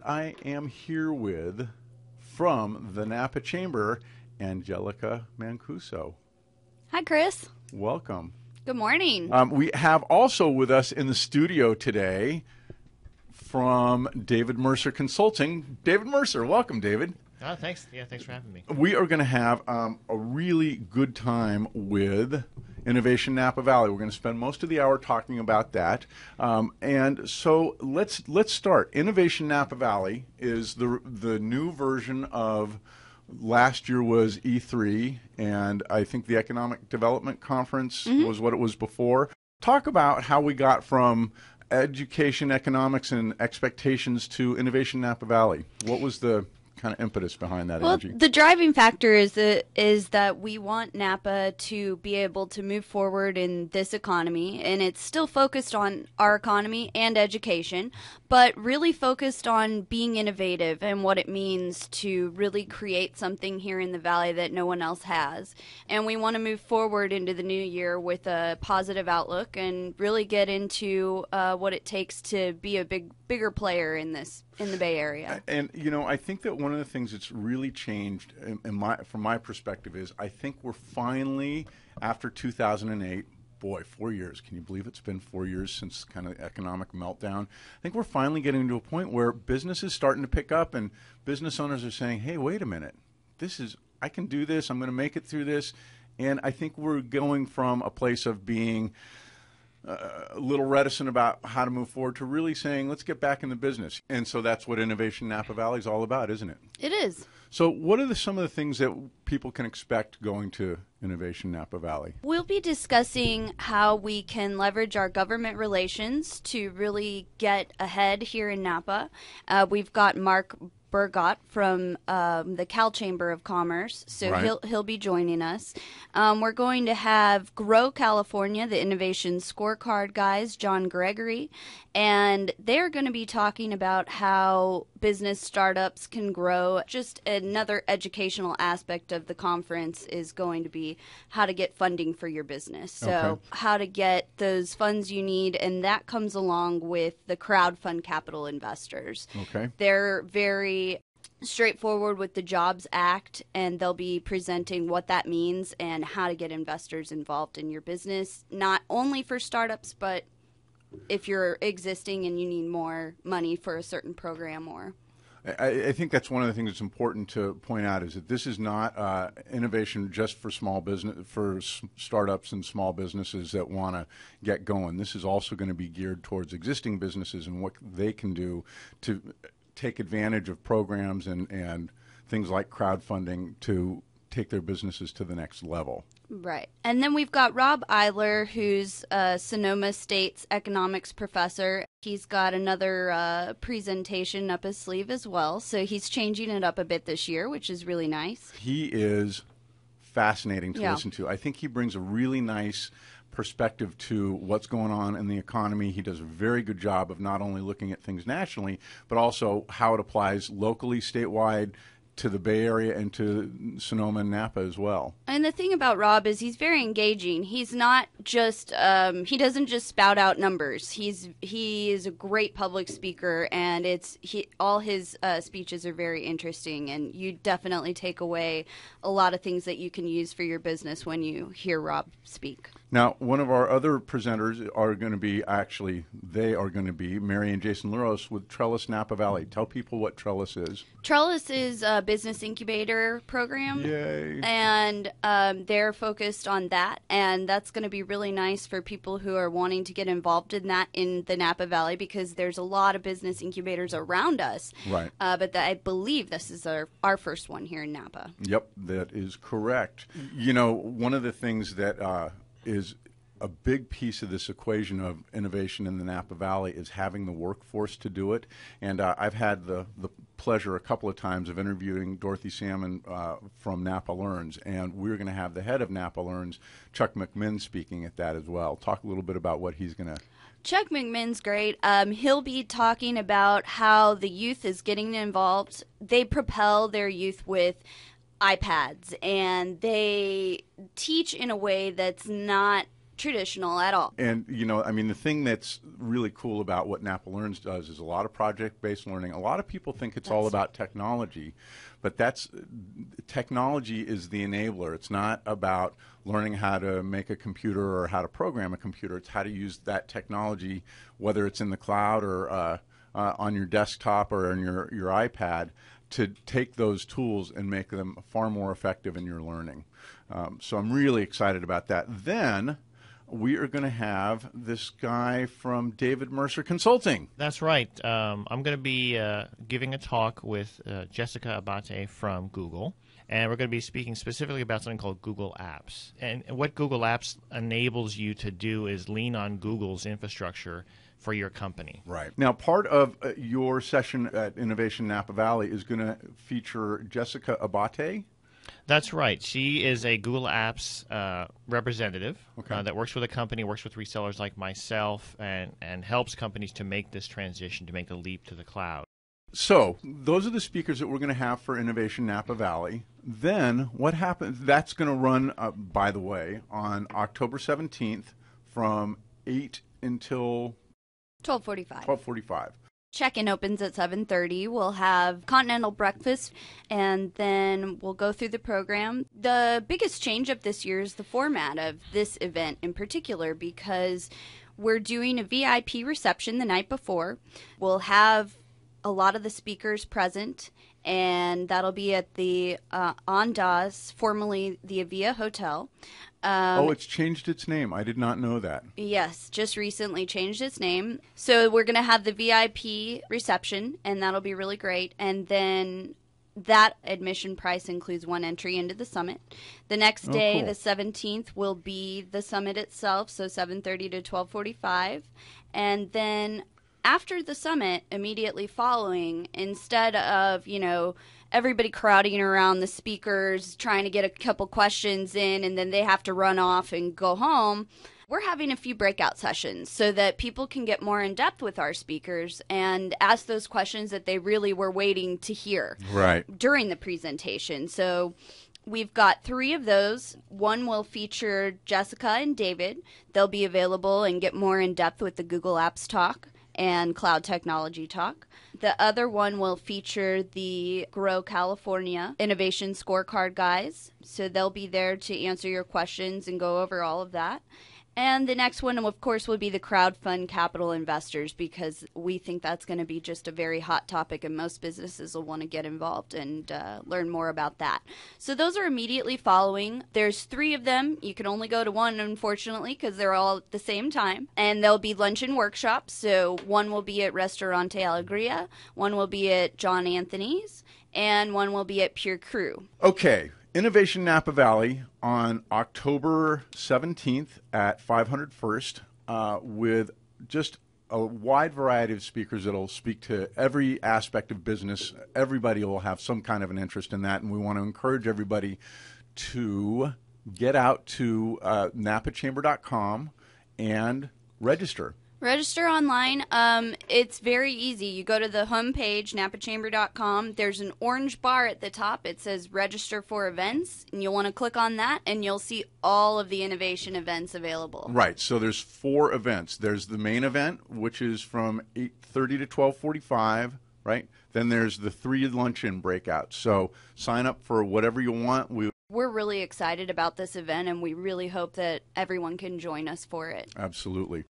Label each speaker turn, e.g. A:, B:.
A: I am here with, from the Napa Chamber, Angelica Mancuso.
B: Hi, Chris.
A: Welcome.
B: Good morning.
A: We have also with us in the studio today from David Mercer Consulting. David Mercer, welcome, David.
C: Thanks. Yeah, thanks for having me.
A: We are going to have a really good time with Innovation Napa Valley. We're going to spend most of the hour talking about that. And so let's start. Innovation Napa Valley is the new version of last year was E3, and I think the Economic Development Conference was what it was before. Talk about how we got from education, economics, and expectations to Innovation Napa Valley. What was the kind of impetus behind that energy?
B: The driving factor is that we want Napa to be able to move forward in this economy, and it's still focused on our economy and education, but really focused on being innovative and what it means to really create something here in the Valley that no one else has. And we want to move forward into the new year with a positive outlook and really get into what it takes to be a bigger player in the Bay Area.
A: And I think that one of the things that's really changed from my perspective is I think we're finally, after 2008, boy, 4 years. Can you believe it's been 4 years since kind of the economic meltdown? I think we're finally getting to a point where business is starting to pick up and business owners are saying, hey, wait a minute, I can do this, I'm going to make it through this. And I think we're going from a place of being a little reticent about how to move forward to really saying, let's get back in the business. And so that's what Innovation Napa Valley is all about, isn't it?
B: It is.
A: So what are some of the things that people can expect going to Innovation Napa Valley?
B: We'll be discussing how we can leverage our government relations to really get ahead here in Napa. We've got Mark Burgott from the Cal Chamber of Commerce, so
A: right.
B: he'll be joining us. We're going to have Grow California, the Innovation Scorecard guys, John Gregory, and they're going to be talking about how business startups can grow. Just another educational aspect of the conference is going to be how to get funding for your business. So how to get those funds you need, and that comes along with the crowdfund capital investors.
A: Okay.
B: They're very straightforward with the Jobs Act, and they'll be presenting what that means and how to get investors involved in your business, not only for startups, but if you're existing and you need more money for a certain program. Or
A: I think that's one of the things that's important to point out is that this is not innovation just for small business, for startups and small businesses that want to get going. This is also going to be geared towards existing businesses and what they can do to take advantage of programs and things like crowdfunding to take their businesses to the next level.
B: Right. And then we've got Rob Eiler, who's Sonoma State's economics professor. He's got another presentation up his sleeve as well, so he's changing it up a bit this year, which is really nice.
A: He is fascinating to listen to. I think he brings a really nice perspective to what's going on in the economy. He does a very good job of not only looking at things nationally, but also how it applies locally, statewide, to the Bay Area and to Sonoma and Napa as well.
B: And the thing about Rob is he's very engaging. He's not just he doesn't just spout out numbers. He is a great public speaker, and all his speeches are very interesting, and you definitely take away a lot of things that you can use for your business when you hear Rob speak.
A: Now, one of our other presenters are going to be, Mary and Jason Luros with Trellis Napa Valley. Tell people what Trellis is.
B: Trellis is a business incubator program.
A: Yay.
B: And they're focused on that, and that's going to be really nice for people who are wanting to get involved in that in the Napa Valley, because there's a lot of business incubators around us.
A: Right.
B: But I believe this is our first one here in Napa.
A: Yep, that is correct. One of the things that is a big piece of this equation of innovation in the Napa Valley is having the workforce to do it. And I've had the pleasure a couple of times of interviewing Dorothy Salmon from Napa Learns, and we're going to have the head of Napa Learns, Chuck McMinn, speaking at that as well. Talk a little bit about what he's going to...
B: Chuck McMinn's great. He'll be talking about how the youth is getting involved. They propel their youth with iPads, and they teach in a way that's not traditional at all.
A: And, I mean, the thing that's really cool about what Napa Learns does is a lot of project-based learning. A lot of people think it's all about technology, but technology is the enabler. It's not about learning how to make a computer or how to program a computer. It's how to use that technology, whether it's in the cloud or on your desktop or on your iPad, to take those tools and make them far more effective in your learning. So I'm really excited about that. Then we are going to have this guy from David Mercer Consulting.
C: That's right. I'm going to be giving a talk with Jessica Abate from Google, and we're going to be speaking specifically about something called Google Apps. And what Google Apps enables you to do is lean on Google's infrastructure for your company.
A: Right. Now, part of your session at Innovation Napa Valley is going to feature Jessica Abate.
C: That's right. She is a Google Apps representative that works with a company, works with resellers like myself, and helps companies to make this transition, to make the leap to the cloud.
A: So those are the speakers that we're going to have for Innovation Napa Valley. Then what happens? That's going to run, by the way, on October 17th from 8 until
B: 12:45.
A: 12:45.
B: Check-in opens at 7:30. We'll have continental breakfast, and then we'll go through the program. The biggest change up this year is the format of this event in particular, because we're doing a VIP reception the night before. We'll have a lot of the speakers present, and that'll be at the Andaz, formerly the Avia Hotel.
A: It's changed its name. I did not know that.
B: Yes, just recently changed its name. So we're going to have the VIP reception, and that'll be really great. And then that admission price includes one entry into the summit. The next day,
A: cool.
B: the 17th, will be the summit itself, so 7:30 to 12:45. And then after the summit, immediately following, instead of, everybody crowding around the speakers, trying to get a couple questions in, and then they have to run off and go home, we're having a few breakout sessions so that people can get more in depth with our speakers and ask those questions that they really were waiting to hear during the presentation. So we've got 3 of those. One will feature Jessica and David. They'll be available and get more in depth with the Google Apps talk and cloud technology talk. The other one will feature the Grow California Innovation Scorecard guys. So they'll be there to answer your questions and go over all of that. And the next one, of course, will be the crowdfund capital investors, because we think that's going to be just a very hot topic, and most businesses will want to get involved and learn more about that. So those are immediately following. There's 3 of them. You can only go to one, unfortunately, because they're all at the same time. And there'll be luncheon workshops. So one will be at Restaurante Alegria, one will be at John Anthony's, and one will be at Pure Crew.
A: Okay. Innovation Napa Valley on October 17th at 500 First with just a wide variety of speakers that will speak to every aspect of business. Everybody will have some kind of an interest in that, and we want to encourage everybody to get out to napachamber.com and register.
B: Register online. It's very easy. You go to the homepage, napachamber.com. There's an orange bar at the top. It says register for events, and you'll want to click on that, and you'll see all of the innovation events available.
A: Right. So there's 4 events. There's the main event, which is from 8:30 to 12:45, right? Then there's the 3 luncheon breakouts. So sign up for whatever you want.
B: We're really excited about this event, and we really hope that everyone can join us for it.
A: Absolutely.